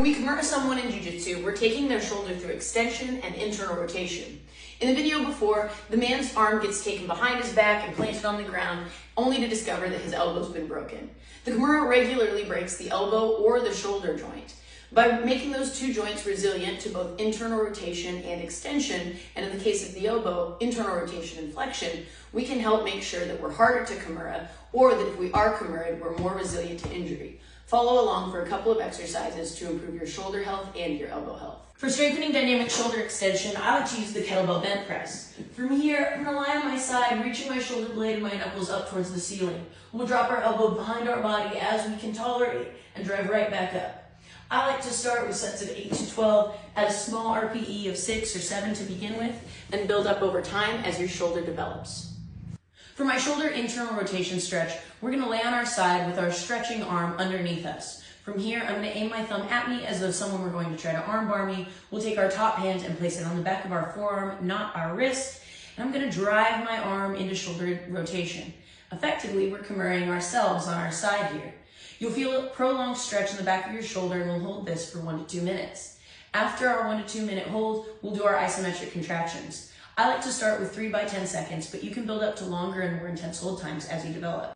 When we KIMURA someone in Jiu-Jitsu, we're taking their shoulder through extension and internal rotation. In the video before, the man's arm gets taken behind his back and planted on the ground, only to discover that his elbow's been broken. The KIMURA regularly breaks the elbow or the shoulder joint. By making those two joints resilient to both internal rotation and extension, and in the case of the elbow, internal rotation and flexion, we can help make sure that we're harder to KIMURA, or that if we are KIMURA'd, we're more resilient to injury. Follow along for a couple of exercises to improve your shoulder health and your elbow health. For strengthening dynamic shoulder extension, I like to use the kettlebell bent press. From here, I'm going to lie on my side, reaching my shoulder blade and my knuckles up towards the ceiling. We'll drop our elbow behind our body as we can tolerate and drive right back up. I like to start with sets of 8 to 12 at a small RPE of 6 or 7 to begin with, and build up over time as your shoulder develops. For my shoulder internal rotation stretch, we're going to lay on our side with our stretching arm underneath us. From here, I'm going to aim my thumb at me as though someone were going to try to armbar me. We'll take our top hand and place it on the back of our forearm, not our wrist, and I'm going to drive my arm into shoulder rotation. Effectively, we're KIMURAing ourselves on our side here. You'll feel a prolonged stretch in the back of your shoulder, and we'll hold this for 1 to 2 minutes. After our 1 to 2 minute hold, we'll do our isometric contractions. I like to start with 3 by 10 seconds, but you can build up to longer and more intense hold times as you develop.